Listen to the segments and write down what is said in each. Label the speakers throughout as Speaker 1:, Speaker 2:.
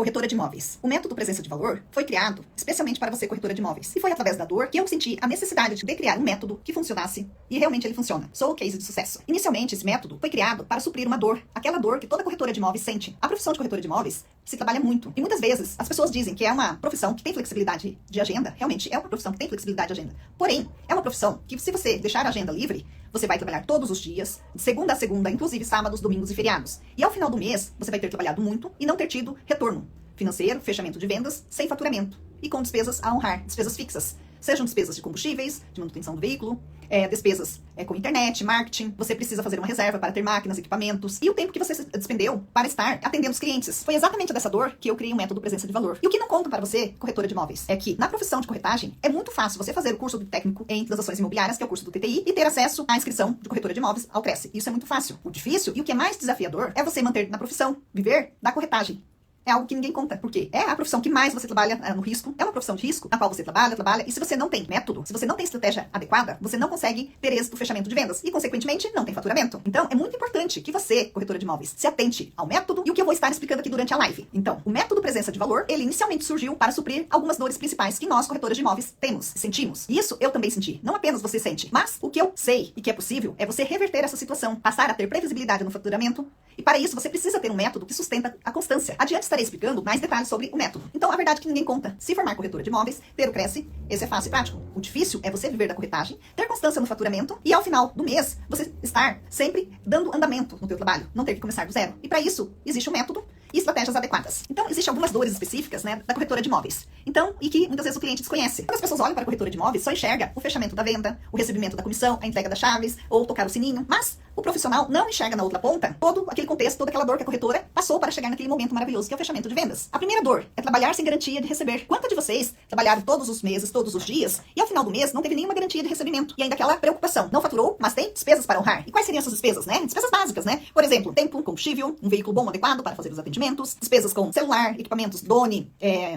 Speaker 1: Corretora de imóveis. O método presença de valor foi criado especialmente para você, corretora de imóveis. E foi através da dor que eu senti a necessidade de criar um método que funcionasse. E realmente ele funciona. Sou o case de sucesso. Inicialmente, esse método foi criado para suprir uma dor. Aquela dor que toda corretora de imóveis sente. A profissão de corretora de imóveis se trabalha muito. E muitas vezes as pessoas dizem que é uma profissão que tem flexibilidade de agenda. Realmente é uma profissão que tem flexibilidade de agenda. Porém, é uma profissão que, se você deixar a agenda livre, você vai trabalhar todos os dias, de segunda a segunda, inclusive sábados, domingos e feriados. E ao final do mês, você vai ter trabalhado muito e não ter tido retorno financeiro, fechamento de vendas, sem faturamento e com despesas a honrar, despesas fixas. Sejam despesas de combustíveis, de manutenção do veículo, despesas com internet, marketing. Você precisa fazer uma reserva para ter máquinas, equipamentos e o tempo que você despendeu para estar atendendo os clientes. Foi exatamente dessa dor que eu criei um método presença de valor. E o que não conta para você, corretora de imóveis, é que na profissão de corretagem é muito fácil você fazer o curso do técnico em transações imobiliárias, que é o curso do TTI, e ter acesso à inscrição de corretora de imóveis ao Cresce. Isso é muito fácil. O difícil e o que é mais desafiador é você manter na profissão, viver da corretagem. É algo que ninguém conta. Por quê? É a profissão que mais você trabalha no risco. É uma profissão de risco na qual você trabalha. E se você não tem método, se você não tem estratégia adequada, você não consegue ter êxito no fechamento de vendas. E, consequentemente, não tem faturamento. Então, é muito importante que você, corretora de imóveis, se atente ao método e o que eu vou estar explicando aqui durante a live. Então, o método presença de valor, ele inicialmente surgiu para suprir algumas dores principais que nós, corretoras de imóveis, temos, sentimos. E isso eu também senti. Não apenas você sente. Mas o que eu sei e que é possível é você reverter essa situação, passar a ter previsibilidade no faturamento. E para isso, você precisa ter um método que sustenta a constância. Adiante estarei explicando mais detalhes sobre o método. Então, a verdade é que ninguém conta. Se formar corretora de imóveis, ter o Cresce, esse é fácil e prático. O difícil é você viver da corretagem, ter constância no faturamento e, ao final do mês, você estar sempre dando andamento no teu trabalho, não ter que começar do zero. E para isso, existe um método e estratégias adequadas. Então, existem algumas dores específicas, da corretora de imóveis. Então, e que muitas vezes o cliente desconhece. Quando as pessoas olham para a corretora de imóveis, só enxerga o fechamento da venda, o recebimento da comissão, a entrega das chaves, ou tocar o sininho. Mas o profissional não enxerga na outra ponta todo aquele contexto, toda aquela dor que a corretora passou para chegar naquele momento maravilhoso, que é o fechamento de vendas. A primeira dor é trabalhar sem garantia de receber. Quantos de vocês trabalharam todos os meses, todos os dias, e ao final do mês não teve nenhuma garantia de recebimento? E ainda aquela preocupação. Não faturou, mas tem despesas para honrar. E quais seriam essas despesas, Despesas básicas, Por exemplo, tempo, combustível, um veículo bom, adequado para fazer os atendimentos, despesas com celular, equipamentos, drone,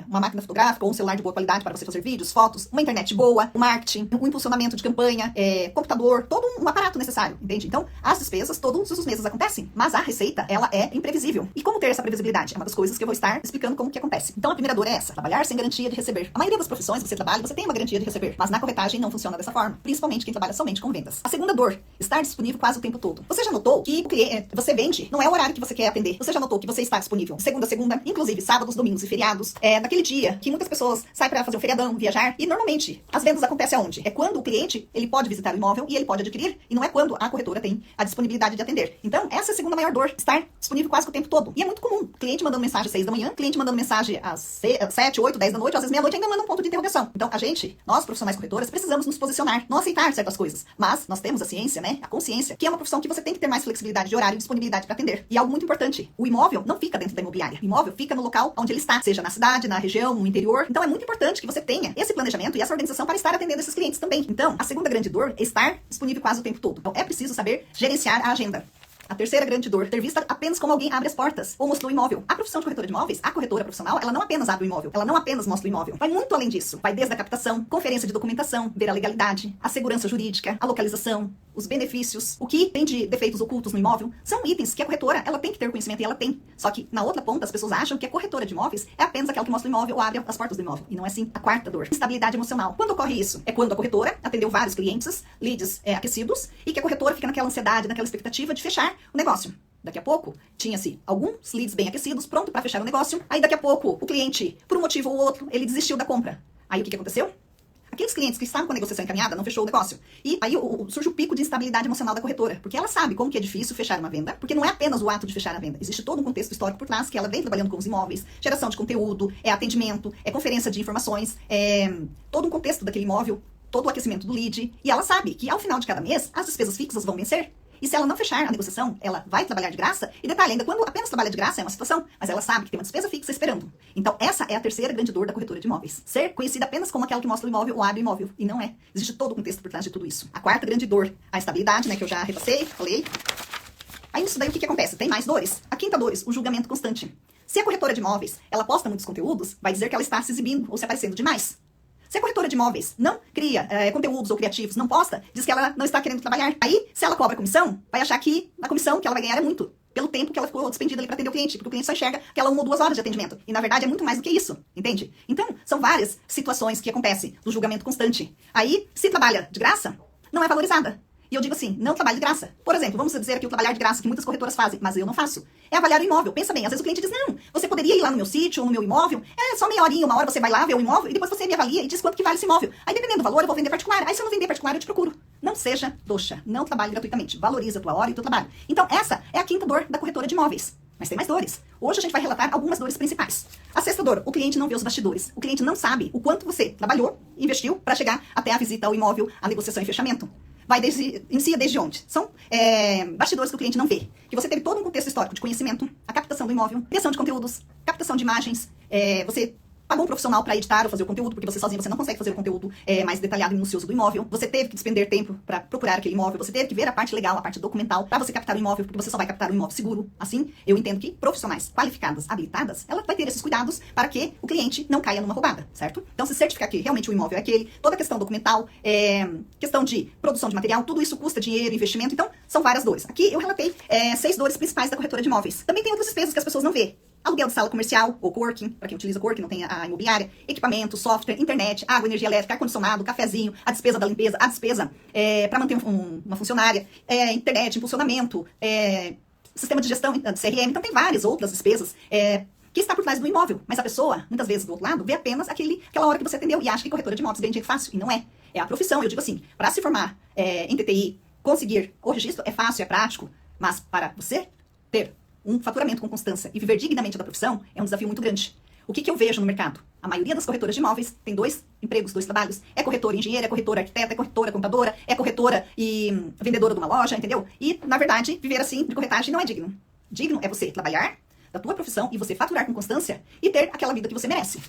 Speaker 1: uma máquina fotográfica ou um celular de boa qualidade para você fazer vídeos, fotos, uma internet boa, o marketing, um impulsionamento de campanha, computador, todo um aparato necessário, entende? Então, as despesas todos os meses acontecem, mas a receita, ela é imprevisível. E como ter essa previsibilidade? É uma das coisas que eu vou estar explicando como que acontece. Então, a primeira dor é essa, trabalhar sem garantia de receber. A maioria das profissões que você trabalha, você tem uma garantia de receber, mas na corretagem não funciona dessa forma, principalmente quem trabalha somente com vendas. A segunda dor, estar disponível quase o tempo todo. Você já notou que você vende, não é o horário que você quer atender. Você já notou que você está disponível de segunda a segunda, inclusive sábados, domingos e feriados. Naquele dia que muitas pessoas saem para fazer um feriadão, viajar, e normalmente as vendas acontecem aonde? É quando o cliente, ele pode visitar o imóvel e ele pode adquirir, e não é quando a corretora tem a disponibilidade de atender. Então, essa é a segunda maior dor, estar disponível quase que o tempo todo. E é muito comum, cliente mandando mensagem às 6 da manhã, cliente mandando mensagem às 7, 8, 10 da noite, às vezes meia-noite ainda manda um ponto de interrogação. Então, nós profissionais corretoras, precisamos nos posicionar, não aceitar certas coisas. Mas nós temos a ciência, a consciência, que é uma profissão que você tem que ter mais flexibilidade de horário e disponibilidade para atender. E algo muito importante, o imóvel não fica dentro da imobiliária. O imóvel fica no local onde ele está, seja na cidade, na região, no interior. Então, é muito importante que você tenha esse planejamento e essa organização para estar atendendo esses clientes também. Então, a segunda grande dor é estar disponível quase o tempo todo. Então, é preciso saber gerenciar a agenda. A terceira grande dor, ter vista apenas como alguém abre as portas ou mostrou o imóvel. A profissão de corretora de imóveis, a corretora profissional, ela não apenas abre o imóvel, ela não apenas mostra o imóvel. Vai muito além disso. Vai desde a captação, conferência de documentação, ver a legalidade, a segurança jurídica, a localização, os benefícios, o que tem de defeitos ocultos no imóvel. São itens que a corretora, ela tem que ter conhecimento e ela tem. Só que na outra ponta, as pessoas acham que a corretora de imóveis é apenas aquela que mostra o imóvel ou abre as portas do imóvel. E não é assim. A quarta dor, instabilidade emocional. Quando ocorre isso? É quando a corretora atendeu vários clientes, leads aquecidos, e que a corretora fica naquela ansiedade, naquela expectativa de fechar o negócio. Daqui a pouco, tinha-se alguns leads bem aquecidos, pronto para fechar o negócio. Aí daqui a pouco, o cliente, por um motivo ou outro, ele desistiu da compra. Aí o que aconteceu? Aqueles clientes que estavam com a negociação encaminhada não fechou o negócio. E aí surge o pico de instabilidade emocional da corretora. Porque ela sabe como que é difícil fechar uma venda. Porque não é apenas o ato de fechar a venda. Existe todo um contexto histórico por trás que ela vem trabalhando com os imóveis. Geração de conteúdo, atendimento, conferência de informações. Todo um contexto daquele imóvel. Todo o aquecimento do lead. E ela sabe que ao final de cada mês, as despesas fixas vão vencer. E se ela não fechar a negociação, ela vai trabalhar de graça. E detalhe, ainda quando apenas trabalha de graça é uma situação, mas ela sabe que tem uma despesa fixa esperando. Então essa é a terceira grande dor da corretora de imóveis. Ser conhecida apenas como aquela que mostra o imóvel ou abre o imóvel. E não é. Existe todo o contexto por trás de tudo isso. A quarta grande dor, a estabilidade, que eu já repassei, falei. Aí nisso daí o que acontece? Tem mais dores. A quinta dor, o julgamento constante. Se a corretora de imóveis, ela posta muitos conteúdos, vai dizer que ela está se exibindo ou se aparecendo demais. Se a corretora de imóveis não cria conteúdos ou criativos, não posta, diz que ela não está querendo trabalhar. Aí, se ela cobra comissão, vai achar que a comissão que ela vai ganhar é muito. pelo tempo que ela ficou despendida ali para atender o cliente, porque o cliente só enxerga aquela 1 ou 2 horas de atendimento. E, na verdade, é muito mais do que isso, entende? Então, são várias situações que acontecem do julgamento constante. Aí, se trabalha de graça, não é valorizada. E eu digo assim, não trabalho de graça. Por exemplo, vamos dizer aqui o trabalhar de graça que muitas corretoras fazem, mas eu não faço. É avaliar o imóvel. Pensa bem, às vezes o cliente diz, não, você poderia ir lá no meu sítio ou no meu imóvel, é só meia horinha, 1 hora você vai lá ver o imóvel e depois você me avalia e diz quanto que vale esse imóvel. Aí dependendo do valor eu vou vender particular. Aí se eu não vender particular eu te procuro. Não seja trouxa, não trabalhe gratuitamente. Valoriza a tua hora e o teu trabalho. Então essa é a quinta dor da corretora de imóveis. Mas tem mais dores. Hoje a gente vai relatar algumas dores principais. A sexta dor, o cliente não vê os bastidores. O cliente não sabe o quanto você trabalhou, investiu para chegar até a visita ao imóvel, a negociação e fechamento. Inicia desde onde? São bastidores que o cliente não vê. Que você teve todo um contexto histórico de conhecimento, a captação do imóvel, criação de conteúdos, captação de imagens, você pagou um profissional para editar ou fazer o conteúdo, porque você sozinho você não consegue fazer o conteúdo mais detalhado e minucioso do imóvel. Você teve que despender tempo para procurar aquele imóvel, você teve que ver a parte legal, a parte documental, para você captar o imóvel, porque você só vai captar o imóvel seguro. Assim, eu entendo que profissionais qualificadas, habilitadas, ela vai ter esses cuidados para que o cliente não caia numa roubada, certo? Então, se certificar que realmente o imóvel é aquele, toda a questão documental, questão de produção de material, tudo isso custa dinheiro, investimento, então, são várias dores. Aqui eu relatei 6 dores principais da corretora de imóveis. Também tem outras despesas que as pessoas não vê. Aluguel de sala comercial, ou coworking, para quem utiliza coworking, não tem a imobiliária, equipamento, software, internet, água, energia elétrica, ar-condicionado, cafezinho, a despesa da limpeza, a despesa para manter uma funcionária, internet, impulsionamento, sistema de gestão de CRM. Então tem várias outras despesas que está por trás do imóvel. Mas a pessoa, muitas vezes do outro lado, vê apenas aquela hora que você atendeu e acha que corretora de imóveis ganha dinheiro fácil. E não é. É a profissão. Eu digo assim, para se formar em TTI, conseguir o registro é fácil, é prático, mas para você ter um faturamento com constância e viver dignamente da profissão é um desafio muito grande. O que eu vejo no mercado? A maioria das corretoras de imóveis tem 2 empregos, 2 trabalhos. É corretora engenheira, é corretora arquiteta, é corretora contadora, é corretora e vendedora de uma loja, entendeu? E, na verdade, viver assim de corretagem não é digno. Digno é você trabalhar da tua profissão e você faturar com constância e ter aquela vida que você merece.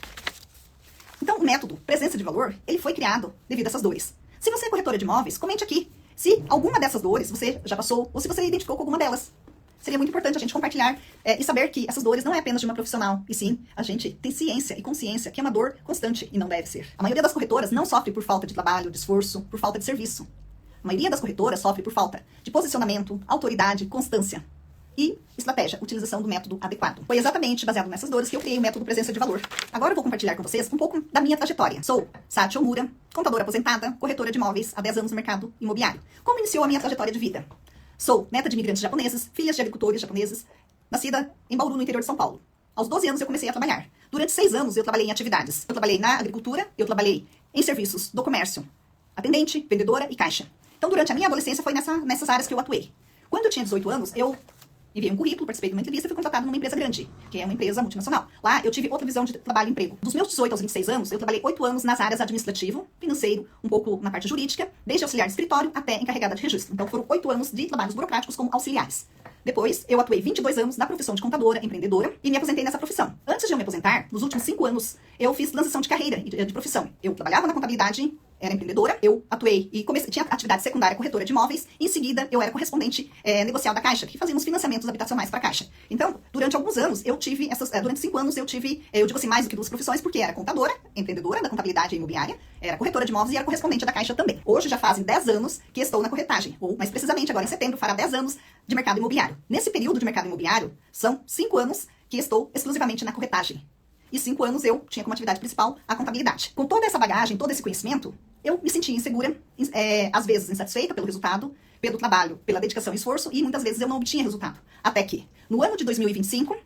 Speaker 1: Então, o método presença de valor, ele foi criado devido a essas dores. Se você é corretora de imóveis, comente aqui se alguma dessas dores você já passou ou se você identificou com alguma delas. Seria muito importante a gente compartilhar e saber que essas dores não é apenas de uma profissional, e sim, a gente tem ciência e consciência que é uma dor constante e não deve ser. A maioria das corretoras não sofre por falta de trabalho, de esforço, por falta de serviço. A maioria das corretoras sofre por falta de posicionamento, autoridade, constância e estratégia, utilização do método adequado. Foi exatamente baseado nessas dores que eu criei o método presença de valor. Agora eu vou compartilhar com vocês um pouco da minha trajetória. Sou Sati Omura, contadora aposentada, corretora de imóveis há 10 anos no mercado imobiliário. Como iniciou a minha trajetória de vida? Sou neta de imigrantes japoneses, filhas de agricultores japoneses, nascida em Bauru, no interior de São Paulo. Aos 12 anos eu comecei a trabalhar. Durante 6 anos eu trabalhei em atividades. Eu trabalhei na agricultura, eu trabalhei em serviços do comércio, atendente, vendedora e caixa. Então durante a minha adolescência foi nessas áreas que eu atuei. Quando eu tinha 18 anos, eu enviei um currículo, participei de uma entrevista e fui contratada numa empresa grande, que é uma empresa multinacional. Lá eu tive outra visão de trabalho e emprego. Dos meus 18 aos 26 anos, eu trabalhei 8 anos nas áreas administrativo, financeiro, um pouco na parte jurídica, desde auxiliar de escritório até encarregada de registro. Então foram 8 anos de trabalhos burocráticos como auxiliares. Depois, eu atuei 22 anos na profissão de contadora, empreendedora, e me aposentei nessa profissão. Antes de eu me aposentar, nos últimos 5 anos, eu fiz transição de carreira e de profissão. Eu trabalhava na contabilidade, era empreendedora, eu atuei e tinha atividade secundária, corretora de imóveis, e em seguida eu era correspondente negocial da Caixa, que fazíamos financiamentos habitacionais para a Caixa. Então, durante alguns anos, eu tive durante 5 anos, eu digo assim, mais do que 2 profissões, porque era contadora, empreendedora da contabilidade e imobiliária, era corretora de imóveis e era correspondente da Caixa também. Hoje já fazem 10 anos que estou na corretagem, ou mais precisamente agora em setembro fará 10 anos de mercado imobiliário. Nesse período de mercado imobiliário, são 5 anos que estou exclusivamente na corretagem. E 5 anos eu tinha como atividade principal a contabilidade. Com toda essa bagagem, todo esse conhecimento, eu me sentia insegura, às vezes insatisfeita pelo resultado, pelo trabalho, pela dedicação e esforço, e muitas vezes eu não obtinha resultado. Até que, no ano de 2025,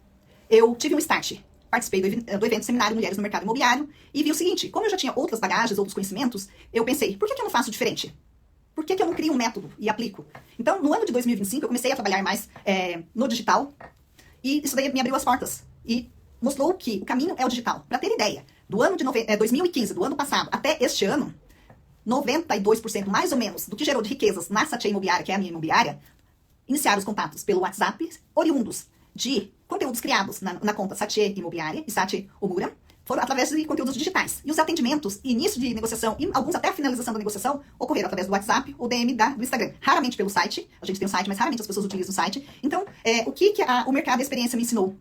Speaker 1: eu tive um start. Participei do evento Seminário Mulheres no Mercado Imobiliário e vi o seguinte, como eu já tinha outras bagagens, outros conhecimentos, eu pensei, por que eu não faço diferente? Por que eu não crio um método e aplico? Então, no ano de 2025, eu comecei a trabalhar mais no digital, e isso daí me abriu as portas. E mostrou que o caminho é o digital. Para ter ideia, do ano de 2015, do ano passado, até este ano, 92% mais ou menos do que gerou de riquezas na Satia Imobiliária, que é a minha imobiliária, iniciaram os contatos pelo WhatsApp, oriundos de conteúdos criados na conta Satia Imobiliária e Satia Omura, foram através de conteúdos digitais. E os atendimentos, início de negociação e alguns até a finalização da negociação, ocorreram através do WhatsApp ou DM do Instagram. Raramente pelo site, a gente tem um site, mas raramente as pessoas utilizam o site. Então, o que o mercado e a experiência me ensinou?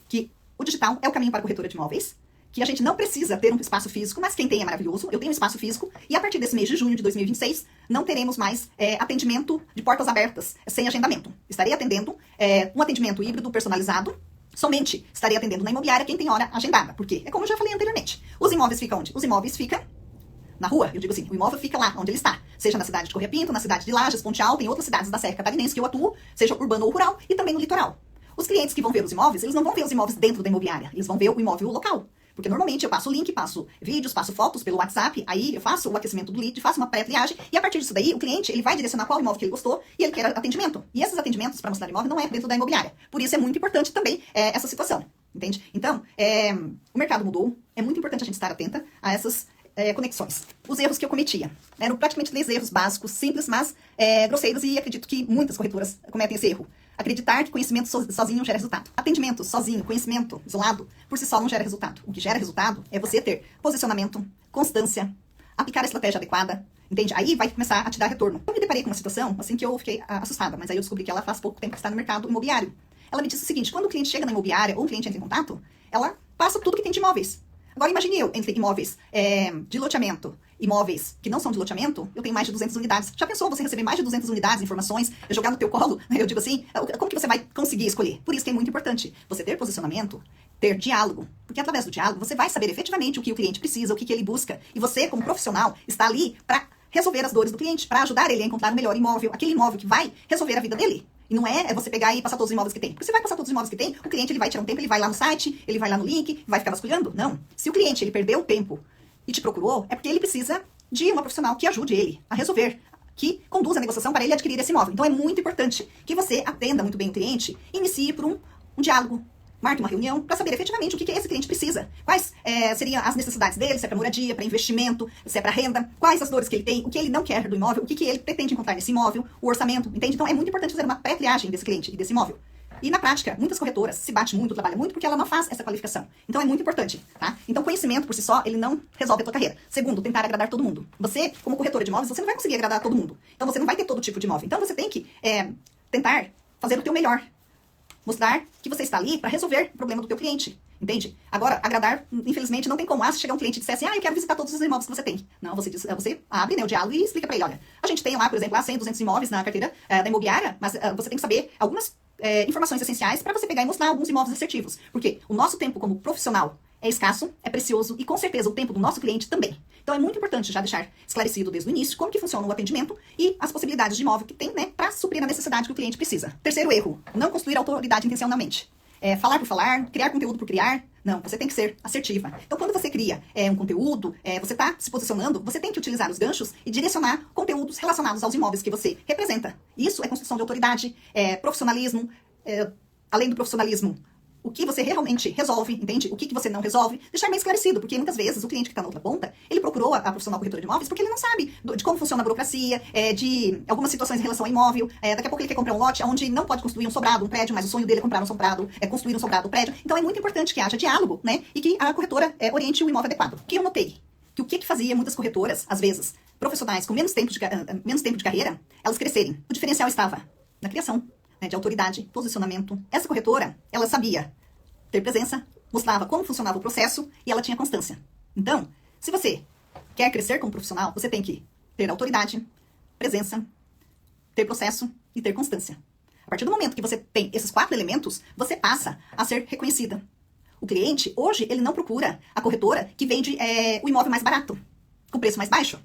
Speaker 1: Que o digital é o caminho para a corretora de imóveis, que a gente não precisa ter um espaço físico, mas quem tem é maravilhoso. Eu tenho um espaço físico e a partir desse mês de junho de 2026 não teremos mais atendimento de portas abertas, sem agendamento. Estarei atendendo um atendimento híbrido personalizado. Somente estarei atendendo na imobiliária quem tem hora agendada. Por quê? É como eu já falei anteriormente. Os imóveis ficam onde? Os imóveis ficam na rua. Eu digo assim, o imóvel fica lá onde ele está. Seja na cidade de Correia Pinto, na cidade de Lages, Ponte Alta, em outras cidades da Serra Catarinense que eu atuo, seja urbano ou rural, e também no litoral. Os clientes que vão ver os imóveis, eles não vão ver os imóveis dentro da imobiliária. Eles vão ver o imóvel local. Porque normalmente eu passo o link, passo vídeos, passo fotos pelo WhatsApp, aí eu faço o aquecimento do lead, faço uma pré-triagem, e a partir disso daí, o cliente, ele vai direcionar qual imóvel que ele gostou, e ele quer atendimento. E esses atendimentos para mostrar imóvel não é dentro da imobiliária. Por isso é muito importante também essa situação, entende? Então, o mercado mudou, é muito importante a gente estar atenta a essas conexões. Os erros que eu cometia. Eram praticamente 10 erros básicos, simples, mas grosseiros, e acredito que muitas corretoras cometem esse erro. Acreditar que conhecimento sozinho gera resultado. Atendimento sozinho, conhecimento isolado, por si só não gera resultado. O que gera resultado é você ter posicionamento, constância, aplicar a estratégia adequada, entende? Aí vai começar a te dar retorno. Eu me deparei com uma situação, assim, que eu fiquei assustada, mas aí eu descobri que ela faz pouco tempo que está no mercado imobiliário. Ela me disse o seguinte, quando o cliente chega na imobiliária ou o cliente entra em contato, ela passa tudo que tem de imóveis. Agora imagine eu, entre imóveis de loteamento, imóveis que não são de loteamento, eu tenho mais de 200 unidades. Já pensou você receber mais de 200 unidades, informações, jogar no teu colo? Eu digo assim, como que você vai conseguir escolher? Por isso que é muito importante você ter posicionamento, ter diálogo. Porque através do diálogo você vai saber efetivamente o que o cliente precisa, o que ele busca. E você, como profissional, está ali para resolver as dores do cliente, para ajudar ele a encontrar o melhor imóvel, aquele imóvel que vai resolver a vida dele. E não é você pegar e passar todos os imóveis que tem. Porque você vai passar todos os imóveis que tem, o cliente ele vai tirar um tempo, ele vai lá no site, ele vai lá no link, vai ficar vasculhando? Não. Se o cliente ele perdeu o tempo e te procurou, é porque ele precisa de uma profissional que ajude ele a resolver, que conduza a negociação para ele adquirir esse imóvel. Então é muito importante que você atenda muito bem o cliente e inicie por um diálogo. Marque uma reunião para saber efetivamente o que esse cliente precisa. Quais seriam as necessidades dele, se é para moradia, para investimento, se é para renda, quais as dores que ele tem, o que ele não quer do imóvel, o que ele pretende encontrar nesse imóvel, o orçamento, entende? Então é muito importante fazer uma pré-triagem desse cliente e desse imóvel. E na prática, muitas corretoras se bate muito, trabalham muito, porque ela não faz essa qualificação. Então é muito importante, tá? Então conhecimento por si só, ele não resolve a tua carreira. Segundo, tentar agradar todo mundo. Você, como corretora de imóveis, você não vai conseguir agradar todo mundo. Então você não vai ter todo tipo de imóvel. Então você tem que tentar fazer o teu melhor. Mostrar que você está ali para resolver o problema do teu cliente, entende? Agora, agradar, infelizmente, não tem como. Se chegar um cliente e disser assim, eu quero visitar todos os imóveis que você tem. Não, você abre o diálogo e explica para ele, olha, a gente tem lá, por exemplo, 100, 200 imóveis na carteira da imobiliária, mas você tem que saber algumas informações essenciais para você pegar e mostrar alguns imóveis assertivos. Porque o nosso tempo como profissional é escasso, é precioso e com certeza o tempo do nosso cliente também. Então é muito importante já deixar esclarecido desde o início como que funciona o atendimento e as possibilidades de imóvel que tem, né, para suprir a necessidade que o cliente precisa. Terceiro erro, não construir autoridade intencionalmente. Falar por falar, criar conteúdo por criar. Não, você tem que ser assertiva. Então, quando você cria um conteúdo, você está se posicionando, você tem que utilizar os ganchos e direcionar conteúdos relacionados aos imóveis que você representa. Isso é construção de autoridade, profissionalismo, além do profissionalismo, o que você realmente resolve, entende? O que você não resolve, deixar bem esclarecido, porque muitas vezes o cliente que está na outra ponta, ele procurou a profissional corretora de imóveis porque ele não sabe de como funciona a burocracia, de algumas situações em relação ao imóvel, daqui a pouco ele quer comprar um lote onde não pode construir um sobrado, um prédio, mas o sonho dele é comprar um sobrado, construir um sobrado, um prédio. Então é muito importante que haja diálogo, né? E que a corretora oriente o imóvel adequado. O que eu notei? Que o que fazia muitas corretoras, às vezes, profissionais com menos tempo de carreira, elas crescerem. O diferencial estava na criação, de autoridade, posicionamento. Essa corretora, ela sabia ter presença, mostrava como funcionava o processo e ela tinha constância. Então, se você quer crescer como profissional, você tem que ter autoridade, presença, ter processo e ter constância. A partir do momento que você tem esses 4 elementos, você passa a ser reconhecida. O cliente, hoje, ele não procura a corretora que vende o imóvel mais barato, com preço mais baixo.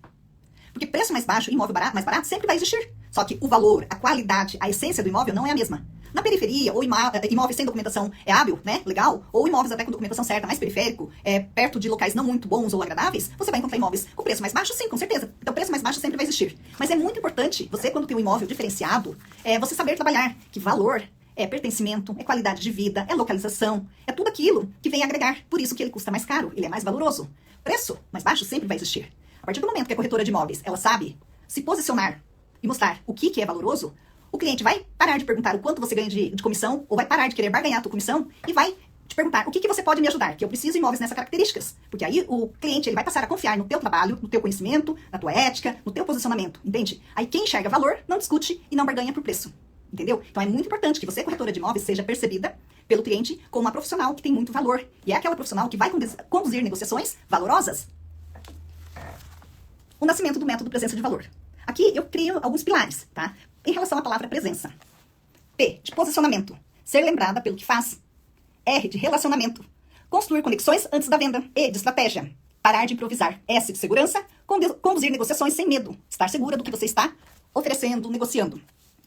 Speaker 1: Porque preço mais baixo e imóvel mais barato sempre vai existir. Só que o valor, a qualidade, a essência do imóvel não é a mesma. Na periferia, ou imóveis sem documentação hábil, né, legal, ou imóveis até com documentação certa, mais periférico, perto de locais não muito bons ou agradáveis, você vai encontrar imóveis com preço mais baixo? Sim, com certeza. Então, preço mais baixo sempre vai existir. Mas é muito importante, você quando tem um imóvel diferenciado, você saber trabalhar que valor é pertencimento, é qualidade de vida, é localização, é tudo aquilo que vem agregar. Por isso que ele custa mais caro, ele é mais valoroso. Preço mais baixo sempre vai existir. A partir do momento que a corretora de imóveis, ela sabe se posicionar e mostrar o que é valoroso, o cliente vai parar de perguntar o quanto você ganha de comissão, ou vai parar de querer barganhar a tua comissão, e vai te perguntar o que você pode me ajudar, que eu preciso de imóveis nessas características. Porque aí o cliente ele vai passar a confiar no teu trabalho, no teu conhecimento, na tua ética, no teu posicionamento, entende? Aí quem enxerga valor não discute e não barganha por preço. entendeu? Então é muito importante que você, corretora de imóveis, seja percebida pelo cliente como uma profissional que tem muito valor. E é aquela profissional que vai conduzir negociações valorosas. O nascimento do método presença de valor. Aqui eu crio alguns pilares, tá? Em relação à palavra presença. P, de posicionamento. Ser lembrada pelo que faz. R, de relacionamento. Construir conexões antes da venda. E, de estratégia. Parar de improvisar. S, de segurança. Conduzir negociações sem medo. Estar segura do que você está oferecendo, negociando.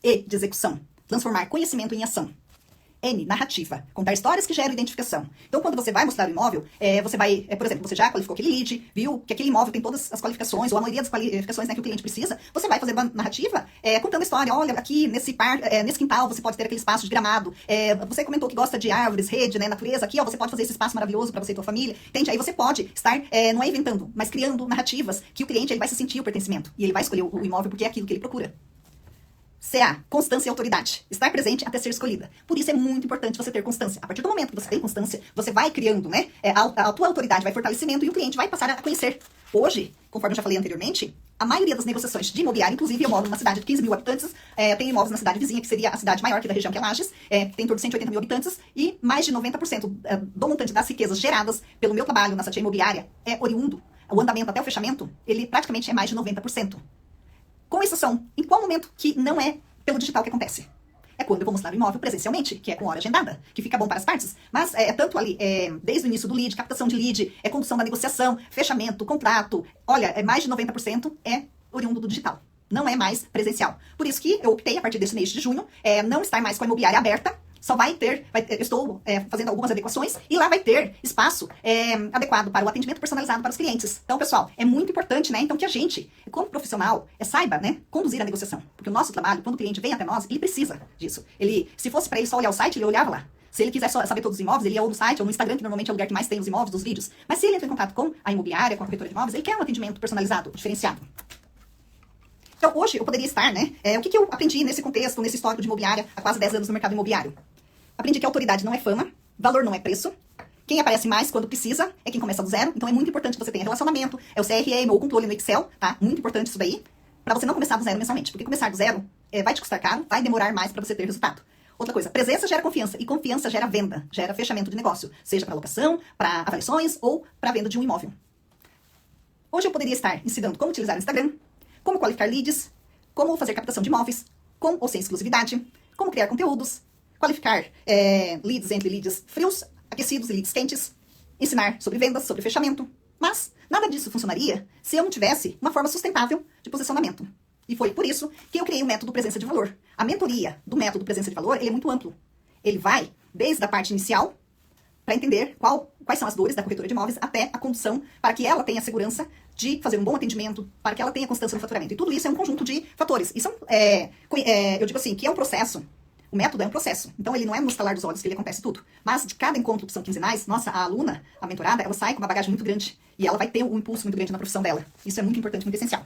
Speaker 1: E, de execução. Transformar conhecimento em ação. N, narrativa. Contar histórias que geram identificação. Então, quando você vai mostrar o imóvel, você vai, por exemplo, você já qualificou aquele lead, viu que aquele imóvel tem todas as qualificações, ou a maioria das qualificações, né, que o cliente precisa, você vai fazer uma narrativa contando a história. Olha, aqui nesse quintal você pode ter aquele espaço de gramado. Você comentou que gosta de árvores, rede, né, natureza. Aqui, ó, você pode fazer esse espaço maravilhoso para você e tua família. Entende? Aí você pode estar, não é inventando, mas criando narrativas que o cliente ele vai se sentir o pertencimento. E ele vai escolher o imóvel porque é aquilo que ele procura. CA, constância e autoridade. Estar presente até ser escolhida. Por isso é muito importante você ter constância. A partir do momento que você tem constância, você vai criando, né? A tua autoridade vai fortalecimento e o cliente vai passar a conhecer. Hoje, conforme eu já falei anteriormente, a maioria das negociações de imobiliário, inclusive eu moro numa cidade de 15 mil habitantes, tem imóveis na cidade vizinha, que seria a cidade maior aqui da região, que é Lages, tem em torno de 180 mil habitantes, e mais de 90% do montante das riquezas geradas pelo meu trabalho na Satia Imobiliária é oriundo. O andamento até o fechamento, ele praticamente é mais de 90%. Com exceção, em qual momento que não é pelo digital que acontece? É quando eu vou mostrar o imóvel presencialmente, que é com hora agendada, que fica bom para as partes, mas tanto ali, desde o início do lead, captação de lead, condução da negociação, fechamento, contrato, olha, mais de 90% é oriundo do digital. Não é mais presencial. Por isso que eu optei, a partir desse mês de junho, não estar mais com a imobiliária aberta. Só vai ter, estou fazendo algumas adequações e lá vai ter espaço adequado para o atendimento personalizado para os clientes. Então, pessoal, é muito importante, né? Então, que a gente, como profissional, saiba, né, conduzir a negociação. Porque o nosso trabalho, quando o cliente vem até nós, ele precisa disso. Se fosse para ele só olhar o site, ele olhava lá. Se ele quiser só saber todos os imóveis, ele ia ou no site ou no Instagram, que normalmente é o lugar que mais tem os imóveis, dos vídeos. Mas se ele entra em contato com a imobiliária, com a corretora de imóveis, ele quer um atendimento personalizado, diferenciado. Então, hoje eu poderia estar, né? O que eu aprendi nesse contexto, nesse histórico de imobiliária, há quase 10 anos no mercado imobiliário? Aprendi que autoridade não é fama, valor não é preço. Quem aparece mais quando precisa é quem começa do zero. Então é muito importante que você tenha relacionamento, o CRM ou controle no Excel, tá? Muito importante isso daí, para você não começar do zero mensalmente. Porque começar do zero vai te custar caro, vai demorar mais para você ter resultado. Outra coisa, presença gera confiança e confiança gera venda, gera fechamento de negócio, seja para locação, para avaliações ou para venda de um imóvel. Hoje eu poderia estar ensinando como utilizar o Instagram, como qualificar leads, como fazer captação de imóveis, com ou sem exclusividade, como criar conteúdos, qualificar leads entre leads frios, aquecidos e leads quentes, ensinar sobre vendas, sobre fechamento. Mas nada disso funcionaria se eu não tivesse uma forma sustentável de posicionamento. E foi por isso que eu criei o método Presença de Valor. A mentoria do método Presença de Valor ele é muito amplo. Ele vai desde a parte inicial, para entender quais são as dores da corretora de imóveis, até a condução para que ela tenha segurança de fazer um bom atendimento, para que ela tenha constância no faturamento. E tudo isso é um conjunto de fatores. E são, eu digo assim, que é um processo. O método é um processo. Então, ele não é no estalar dos olhos que ele acontece tudo. Mas, de cada encontro que são quinzenais, nossa, a aluna, a mentorada, ela sai com uma bagagem muito grande. E ela vai ter um impulso muito grande na profissão dela. Isso é muito importante, muito essencial.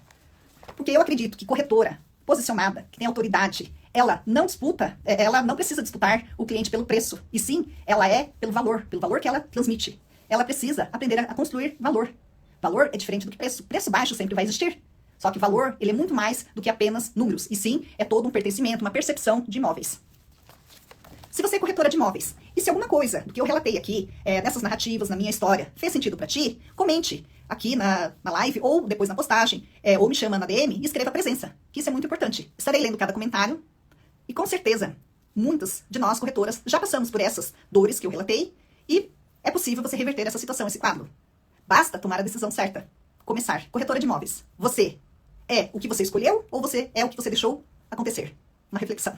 Speaker 1: Porque eu acredito que corretora posicionada, que tem autoridade, ela não disputa, ela não precisa disputar o cliente pelo preço. E sim, ela é pelo valor que ela transmite. Ela precisa aprender a construir valor. Valor é diferente do que preço. Preço baixo sempre vai existir. Só que valor, ele é muito mais do que apenas números. E sim, é todo um pertencimento, uma percepção de imóveis. Se você é corretora de imóveis, e se alguma coisa do que eu relatei aqui, nessas narrativas, na minha história, fez sentido para ti, comente aqui na live, ou depois na postagem, ou me chama na DM e escreva presença, que isso é muito importante. Estarei lendo cada comentário, e com certeza, muitas de nós, corretoras, já passamos por essas dores que eu relatei, e é possível você reverter essa situação, esse quadro. Basta tomar a decisão certa. Começar. Corretora de imóveis. Você é o que você escolheu, ou você é o que você deixou acontecer? Uma reflexão.